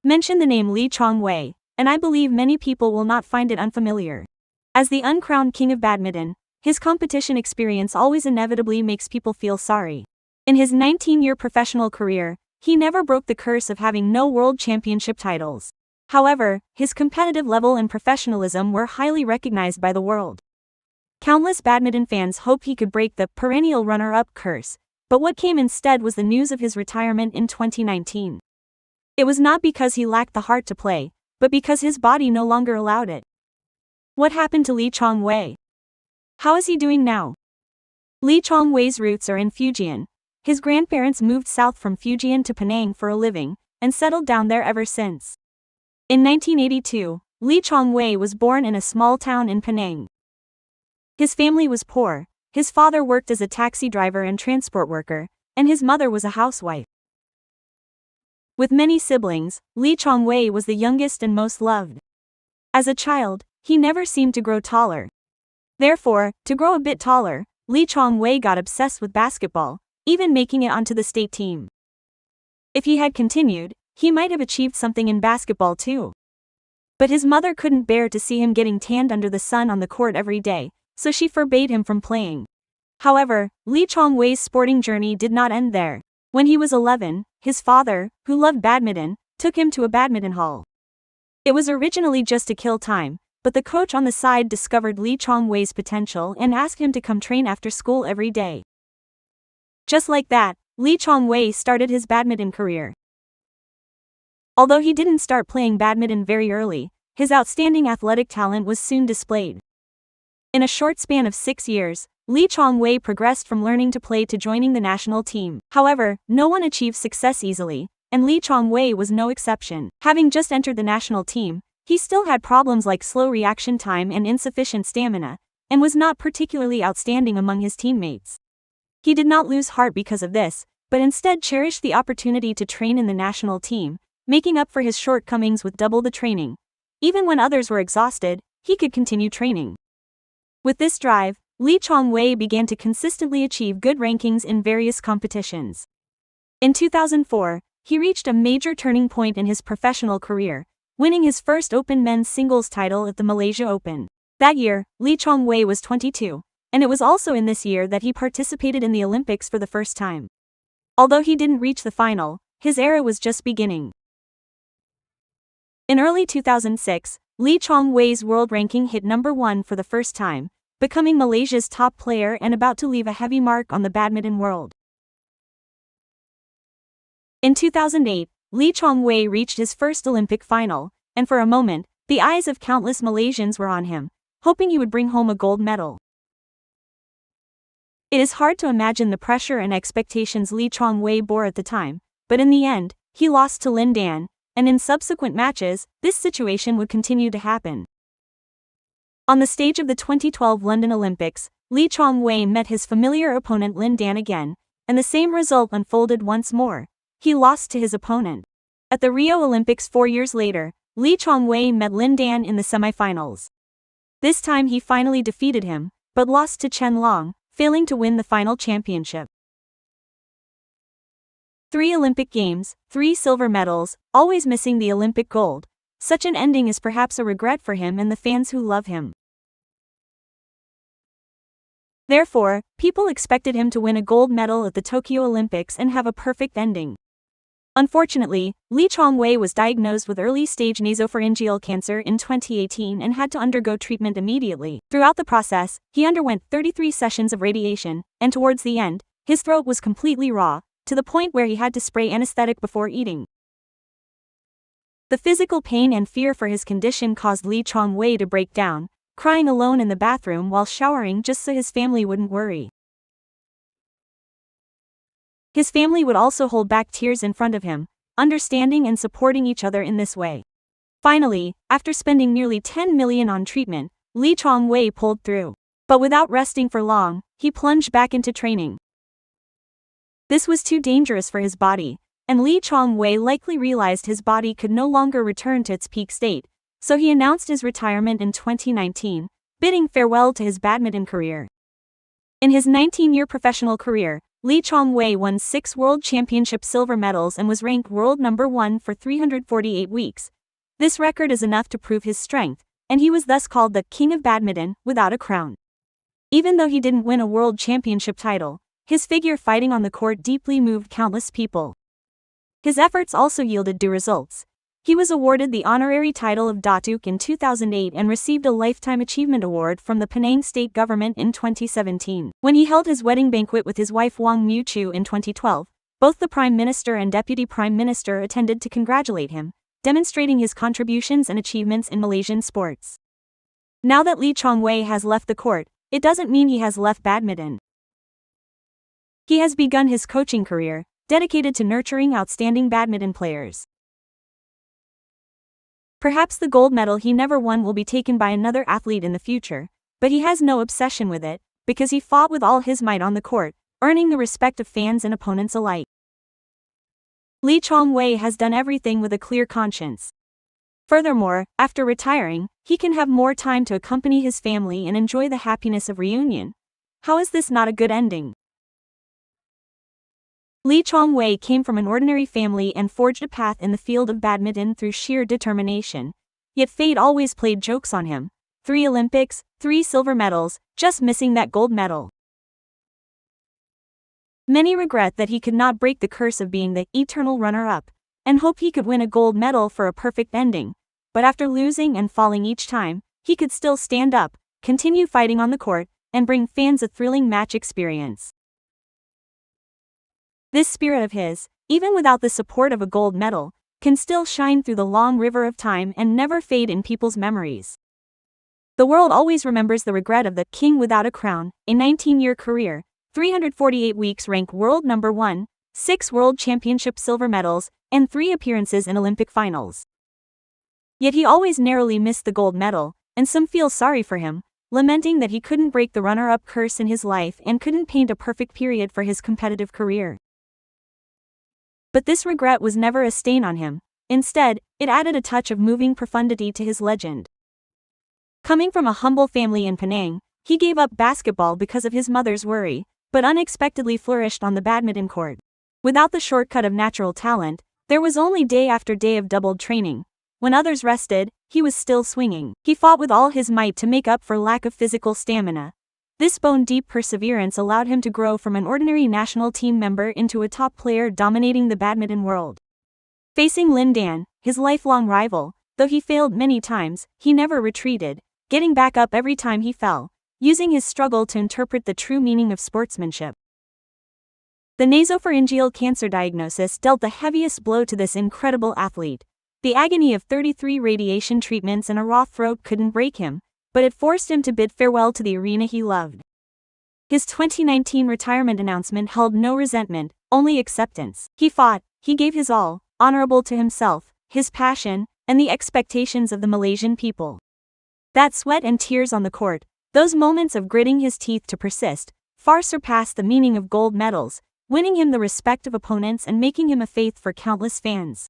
Mention the name Lee Chong-wei, and I believe many people will not find it unfamiliar. As the uncrowned king of badminton, his competition experience always inevitably makes people feel sorry. In his 19-year professional career, he never broke the curse of having no world championship titles. However, his competitive level and professionalism were highly recognized by the world. Countless badminton fans hoped he could break the perennial runner-up curse, but what came instead was the news of his retirement in 2019. It was not because he lacked the heart to play, but because his body no longer allowed it. What happened to Lee Chong-wei? How is he doing now? Lee Chong-wei's roots are in Fujian. His grandparents moved south from Fujian to Penang for a living, and settled down there ever since. In 1982, Lee Chong-wei was born in a small town in Penang. His family was poor. His father worked as a taxi driver and transport worker, and his mother was a housewife. With many siblings, Lee Chong-wei was the youngest and most loved. As a child, he never seemed to grow taller. Therefore, to grow a bit taller, Lee Chong-wei got obsessed with basketball, even making it onto the state team. If he had continued, he might have achieved something in basketball too. But his mother couldn't bear to see him getting tanned under the sun on the court every day, so she forbade him from playing. However, Lee Chong-wei's sporting journey did not end there. When he was 11, his father, who loved badminton, took him to a badminton hall. It was originally just to kill time, but the coach on the side discovered Lee Chong-wei's potential and asked him to come train after school every day. Just like that, Lee Chong-wei started his badminton career. Although he didn't start playing badminton very early, his outstanding athletic talent was soon displayed. In a short span of 6 years, Lee Chong-wei progressed from learning to play to joining the national team. However, no one achieves success easily, and Lee Chong-wei was no exception. Having just entered the national team, he still had problems like slow reaction time and insufficient stamina, and was not particularly outstanding among his teammates. He did not lose heart because of this, but instead cherished the opportunity to train in the national team, making up for his shortcomings with double the training. Even when others were exhausted, he could continue training. With this drive, Lee Chong-wei began to consistently achieve good rankings in various competitions. In 2004, he reached a major turning point in his professional career, winning his first Open men's singles title at the Malaysia Open. That year, Lee Chong-wei was 22, and it was also in this year that he participated in the Olympics for the first time. Although he didn't reach the final, his era was just beginning. In early 2006, Lee Chong-wei's world ranking hit number 1 for the first time, becoming Malaysia's top player and about to leave a heavy mark on the badminton world. In 2008, Lee Chong-wei reached his first Olympic final, and for a moment, the eyes of countless Malaysians were on him, hoping he would bring home a gold medal. It is hard to imagine the pressure and expectations Lee Chong-wei bore at the time, but in the end, he lost to Lin Dan, and in subsequent matches, this situation would continue to happen. On the stage of the 2012 London Olympics, Lee Chong-wei met his familiar opponent Lin Dan again, and the same result unfolded once more. He lost to his opponent. At the Rio Olympics 4 years later, Lee Chong-wei met Lin Dan in the semifinals. This time he finally defeated him, but lost to Chen Long, failing to win the final championship. 3 Olympic Games, 3 silver medals, always missing the Olympic gold. Such an ending is perhaps a regret for him and the fans who love him. Therefore, people expected him to win a gold medal at the Tokyo Olympics and have a perfect ending. Unfortunately, Lee Chong-wei was diagnosed with early-stage nasopharyngeal cancer in 2018 and had to undergo treatment immediately. Throughout the process, he underwent 33 sessions of radiation, and towards the end, his throat was completely raw, to the point where he had to spray anesthetic before eating. The physical pain and fear for his condition caused Lee Chong-wei to break down, crying alone in the bathroom while showering just so his family wouldn't worry. His family would also hold back tears in front of him, understanding and supporting each other in this way. Finally, after spending nearly 10 million on treatment, Lee Chong-wei pulled through. But without resting for long, he plunged back into training. This was too dangerous for his body, and Lee Chong-wei likely realized his body could no longer return to its peak state, so he announced his retirement in 2019, bidding farewell to his badminton career. In his 19-year professional career, Lee Chong-wei won 6 World Championship silver medals and was ranked world number 1 for 348 weeks. This record is enough to prove his strength, and he was thus called the King of Badminton without a crown. Even though he didn't win a world championship title, his figure fighting on the court deeply moved countless people. His efforts also yielded due results. He was awarded the honorary title of Datuk in 2008 and received a Lifetime Achievement Award from the Penang state government in 2017. When he held his wedding banquet with his wife Wang Mu-chu in 2012, both the Prime Minister and Deputy Prime Minister attended to congratulate him, demonstrating his contributions and achievements in Malaysian sports. Now that Lee Chong-wei has left the court, it doesn't mean he has left badminton. He has begun his coaching career, dedicated to nurturing outstanding badminton players. Perhaps the gold medal he never won will be taken by another athlete in the future, but he has no obsession with it, because he fought with all his might on the court, earning the respect of fans and opponents alike. Lee Chong-wei has done everything with a clear conscience. Furthermore, after retiring, he can have more time to accompany his family and enjoy the happiness of reunion. How is this not a good ending? Lee Chong-wei came from an ordinary family and forged a path in the field of badminton through sheer determination. Yet fate always played jokes on him. 3 Olympics, 3 silver medals, just missing that gold medal. Many regret that he could not break the curse of being the eternal runner-up, and hope he could win a gold medal for a perfect ending. But after losing and falling each time, he could still stand up, continue fighting on the court, and bring fans a thrilling match experience. This spirit of his, even without the support of a gold medal, can still shine through the long river of time and never fade in people's memories. The world always remembers the regret of the king without a crown, a 19-year career, 348 weeks rank world number 1, 6 world championship silver medals, and 3 appearances in Olympic finals. Yet he always narrowly missed the gold medal, and some feel sorry for him, lamenting that he couldn't break the runner-up curse in his life and couldn't paint a perfect period for his competitive career. But this regret was never a stain on him. Instead, it added a touch of moving profundity to his legend. Coming from a humble family in Penang, he gave up basketball because of his mother's worry, but unexpectedly flourished on the badminton court. Without the shortcut of natural talent, there was only day after day of doubled training. When others rested, he was still swinging. He fought with all his might to make up for lack of physical stamina. This bone-deep perseverance allowed him to grow from an ordinary national team member into a top player dominating the badminton world. Facing Lin Dan, his lifelong rival, though he failed many times, he never retreated, getting back up every time he fell, using his struggle to interpret the true meaning of sportsmanship. The nasopharyngeal cancer diagnosis dealt the heaviest blow to this incredible athlete. The agony of 33 radiation treatments and a raw throat couldn't break him, but it forced him to bid farewell to the arena he loved. His 2019 retirement announcement held no resentment, only acceptance. He fought, he gave his all, honorable to himself, his passion, and the expectations of the Malaysian people. That sweat and tears on the court, those moments of gritting his teeth to persist, far surpassed the meaning of gold medals, winning him the respect of opponents and making him a faith for countless fans.